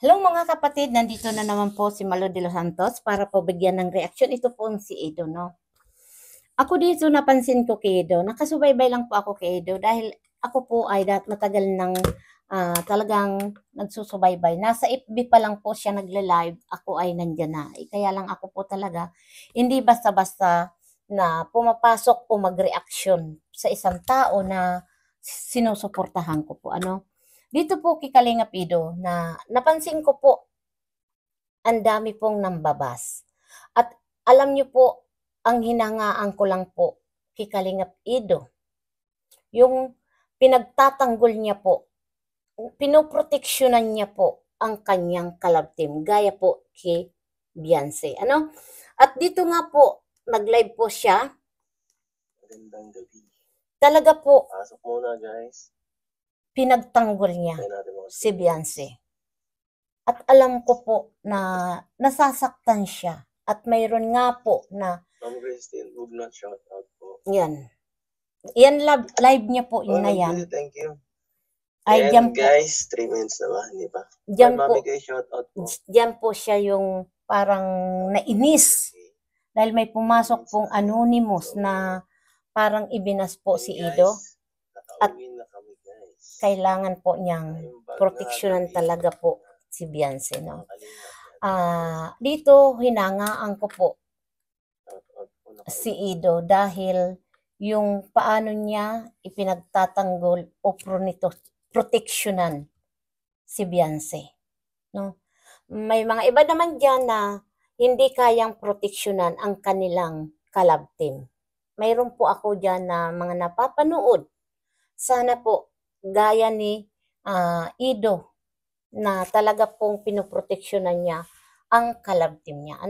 Hello mga kapatid, nandito na naman po si Malo de los Santos para po bigyan ng reaksyon. Ito po si Edo, no? Ako dito napansin ko kay Edo, nakasubaybay lang po ako kay Edo dahil ako po ay matagal nang talagang nagsusubaybay. Nasa FB pa lang po siya nagla-live, ako ay nandyan na. Kaya lang ako po talaga, hindi basta-basta na pumapasok o mag-reaksyon sa isang tao na sinusuportahan ko po. Dito po kay Kalingap Edo na napansin ko po ang dami pong nambabas. At alam niyo po, ang hinangaan ko lang po kay Kalingap Edo, yung pinagtatanggol niya po, pinoproteksyonan niya po ang kanyang collab team, gaya po kay Beyonce. At dito nga po, nag-live po siya. Magandang gabi. Talaga po, Pasok muna guys. Pinagtanggol niya si Beyonce. At alam ko po na nasasaktan siya. At mayroon nga po na Ma'am Christine, huwag na shout out po. yan. Yan live niya po yun na yan. Thank you. Ay, And diyan po, guys, 3 minutes na ba? Hindi ba? diyan po, Mami kayo shout out po. diyan po siya yung parang nainis. Dahil may pumasok pong anonymous na parang ibinas po si Edo. At kailangan po niyang proteksyonan talaga po si Beyonce, no? Dito hinangaan ko po si Edo dahil yung paano niya ipinagtatanggol o proteksyonan si Beyonce, no? May mga iba naman diyan na hindi kayang proteksyonan ang kanilang collab team. Mayroon po ako diyan na mga napapanood. Sana po gaya ni Edo na talaga pong pinoproteksyonan niya ang collab team niya.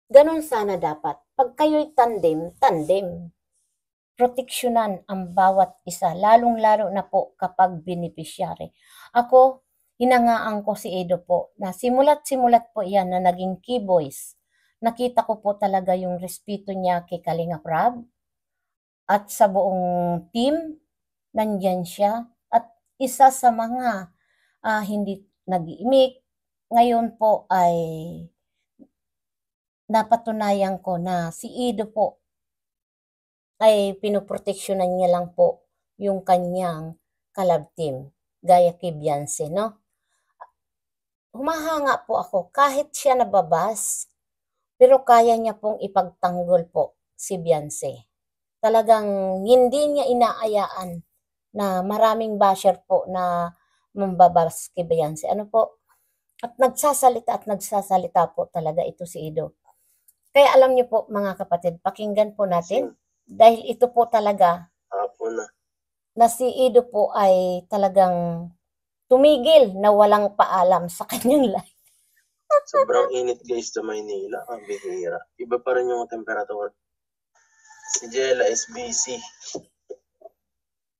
Ganon sana dapat. Pag kayo'y tandem. Proteksyonan ang bawat isa, lalong-lalo na po kapag beneficiary. Ako, hinangaan ko si Edo po na simulat po yan na naging key voice. Nakita ko po talaga yung respeto niya kay Kalingap Rab at sa buong team, nandyan siya. At isa sa mga hindi nag-iimik, ngayon po ay napatunayan ko na si Edo po ay pinoproteksyonan niya lang po yung kanyang collab team, gaya kay Beyonce, no? Humahanga po ako kahit siya nababas, pero kaya niya pong ipagtanggol po si Beyonce. Talagang hindi niya inaayaan na maraming basher po na mambabas kay Beyonce. At nagsasalita po talaga ito si Edo. Kaya alam niyo po mga kapatid, pakinggan po natin. Dahil ito po talaga na si Edo po ay talagang tumigil na walang paalam sa kanyang life. Sobrang init guys sa Maynila. Ang bihira. Iba pa rin yung temperatura. Si Jella is busy.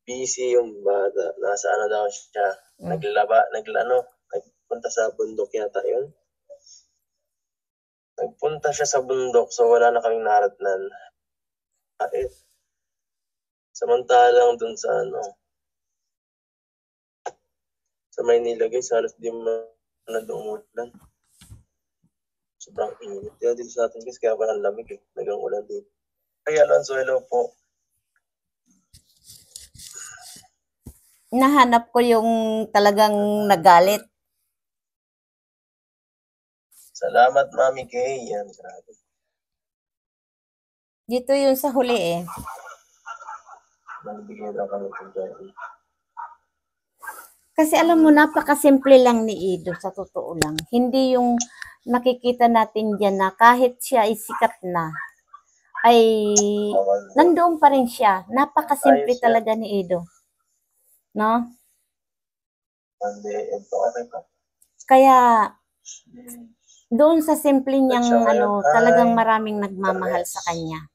Busy yung bata. Nasa daw siya. Nagpunta sa bundok yata yun. Nagpunta siya sa bundok so wala na kaming naratnan. Samantalang dun sa sa Maynila guys, halos di na umulan. Sobrang init. Kaya dito sa atin guys, kaya parang lamig eh. Nagang ulan dito. Kaya Alonso, hello po. Nahanap ko yung talagang nagalit. Salamat, Mami Kay. Yan, grabe. Dito yun sa huli eh. Nagbigay lang kami ng dahil. Kasi alam mo, napakasimple lang ni Edo sa totoo lang. Hindi yung nakikita natin dyan na kahit siya ay sikat na, ay nandoon pa rin siya. Napakasimple talaga ni Edo. No? Kaya doon sa simple niyang talagang maraming nagmamahal sa kanya.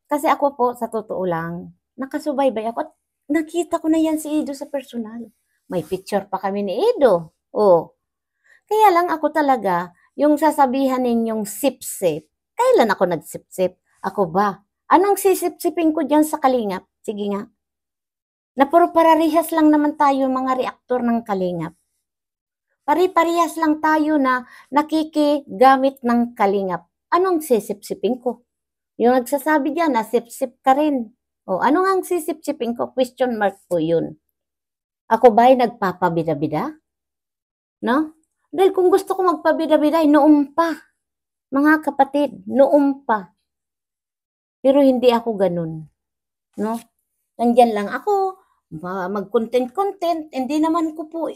Kasi ako po, sa totoo lang, nakasubaybay ako at nakita ko na yan si Edo sa personal. May picture pa kami ni Edo. Kaya lang ako talaga, yung sasabihan ninyong sip-sip, kailan ako nagsip-sip? Ako ba? Anong sisip-sipin ko dyan sa Kalingap? Sige nga. Na puro pararihas lang naman tayo mga reaktor ng Kalingap. Pari-parihas lang tayo na nakikigamit ng Kalingap. Anong sisip-sipin ko? Yung nagsasabi diyan na sip-sip ka rin. O ano nga ang sisip-sipin ko? Question mark po yun. Ako ba'y nagpapabida-bida? No? Dahil kung gusto ko magpabida-bida, noon pa. Mga kapatid, noon pa. Pero hindi ako ganun. No? Nandyan lang ako, mag-content-content. Hindi naman ko po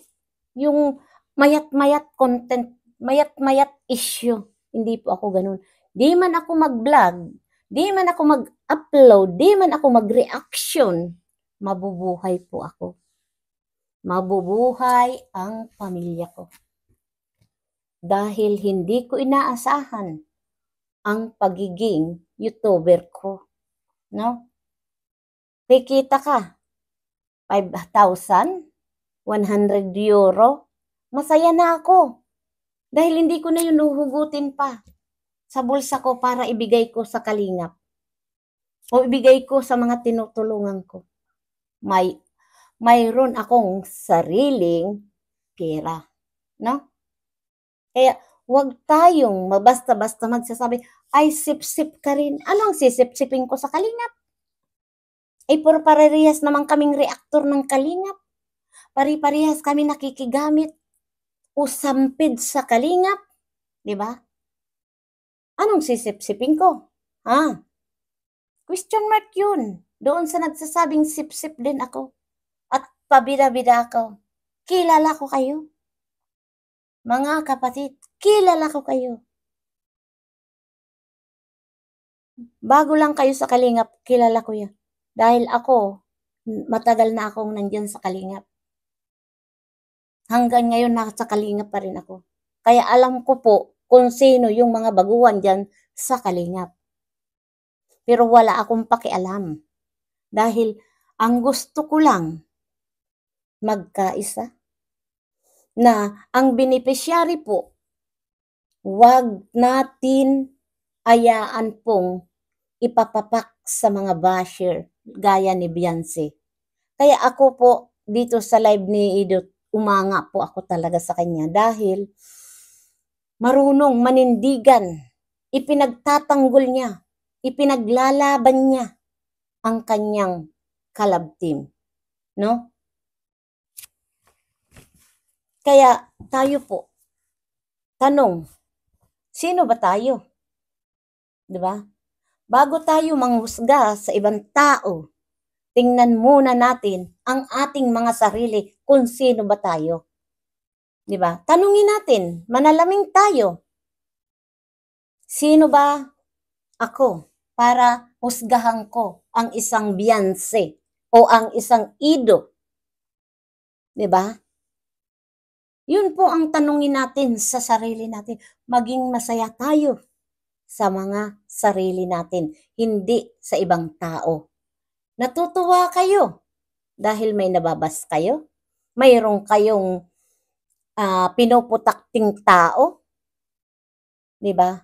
yung mayat-mayat content, mayat-mayat issue. Hindi po ako ganun. Di man ako mag-vlog, di man ako mag-upload, di man ako mag-reaction, mabubuhay po ako. Mabubuhay ang pamilya ko. Dahil hindi ko inaasahan ang pagiging YouTuber ko. No? Kikita ka, 5,000, 100 euro, masaya na ako. Dahil hindi ko na yun uhugutin pa sa bulsa ko para ibigay ko sa Kalingap. O ibigay ko sa mga tinutulungan ko. Mayroon akong sariling pera. No? Kaya huwag tayong basta-basta magsasabi, ay sip-sip ka rin. Ano ang sisip-sipin ko sa Kalingap? Ay puro parehas naman kaming reaktor ng Kalingap. Pari-parehas kami nakikigamit o sampid sa Kalingap. Diba? Anong sisip-sipin ko? Ha? Question mark yun. Doon sa nagsasabing sip-sip din ako. At pabida-bida ako. Kilala ko kayo. Mga kapatid, kilala ko kayo. Bago lang kayo sa Kalingap, kilala ko yan. Dahil ako, matagal na akong nandyan sa Kalingap. Hanggang ngayon, nasa Kalingap pa rin ako. Kaya alam ko po kung sino yung mga baguhan dyan sa Kalingap. Pero wala akong pakialam. Dahil ang gusto ko lang, magkaisa. Na ang beneficiary po, wag natin ayaan pong ipapapak sa mga basher gaya ni Beyonce. Kaya ako po dito sa live ni Idot, umanga po ako talaga sa kanya dahil marunong manindigan, ipinagtatanggol niya, ipinaglalaban niya ang kanyang kalab team. No? Kaya tayo po, tanong, sino ba tayo? Diba? Bago tayo manghusga sa ibang tao, tingnan muna natin ang ating mga sarili kung sino ba tayo. Diba? Tanungin natin, manalaming tayo. Sino ba ako para husgahan ko ang isang Beyonce o ang isang Ido? Diba? Yun po ang tanungin natin sa sarili natin. Maging masaya tayo sa mga sarili natin, hindi sa ibang tao. Natutuwa kayo dahil may nababas kayo? Mayroong kayong pinuputakting tao? Diba?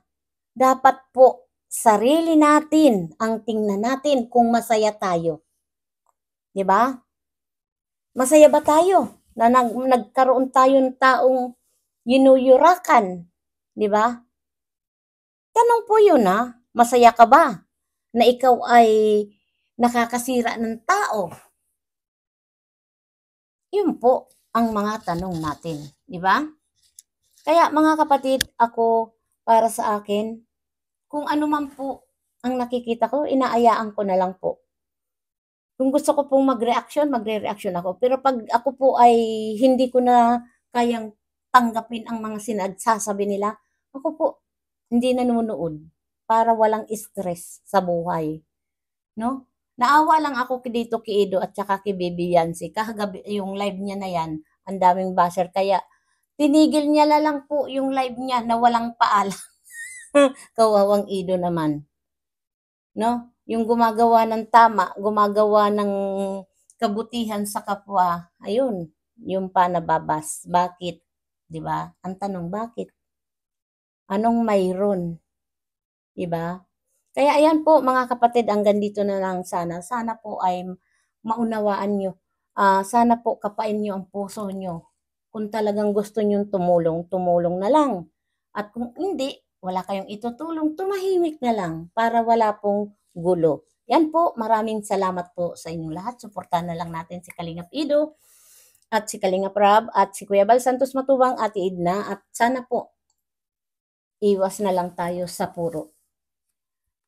Dapat po sarili natin ang tingnan natin kung masaya tayo. Diba? Masaya ba tayo? Na nagkaroon tayo ng taong yinuyurakan, di ba? Tanong po yun masaya ka ba na ikaw ay nakakasira ng tao? Yun po ang mga tanong natin, di ba? Kaya mga kapatid, ako para sa akin, kung ano man po ang nakikita ko, inaayaan ko na lang po. Kung gusto ko pong magre-reaction ako. Pero pag ako po ay hindi ko na kayang tanggapin ang mga sinagsasabi nila, ako po hindi nanonood para walang stress sa buhay. No? Naawa lang ako dito kay Ido at saka kay Baby Yancy. Kahagabi yung live niya na yan, ang daming basher. Kaya tinigil niya lang po yung live niya na walang paalam. Kawawang Ido naman. No? Yung gumagawa ng tama, gumagawa ng kabutihan sa kapwa, ayun, yung pa nababas. Bakit? 'Di ba? Ang tanong, bakit? Anong mayroon? 'Di ba? Kaya ayan po mga kapatid, hanggang dito na lang sana. Sana po ay maunawaan nyo sana po kapain nyo ang puso nyo. Kung talagang gusto nyo tumulong, tumulong na lang. At kung hindi, wala kayong itutulong, tumahimik na lang para wala pong gulo. Yan po, maraming salamat po sa inyong lahat. Suportahan na lang natin si Kalingap Ido at si Kalingap Rab at si Kuya Bal Santos Matubang, Ate Edna, at sana po iwas na lang tayo sa puro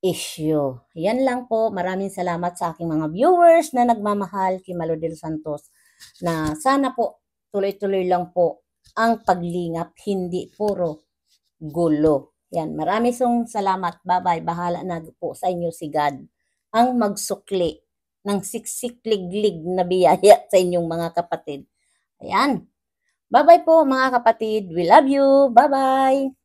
issue. Yan lang po. Maraming salamat sa aking mga viewers na nagmamahal kay Malo del Santos, na sana po tuloy-tuloy lang po ang paglingap, hindi puro gulo. Yan, maraming salamat. Bye-bye. Bahala na po sa inyo si God ang magsukli ng siksik-liglig na biyaya sa inyong mga kapatid. Ayan. Bye-bye po mga kapatid. We love you. Bye-bye.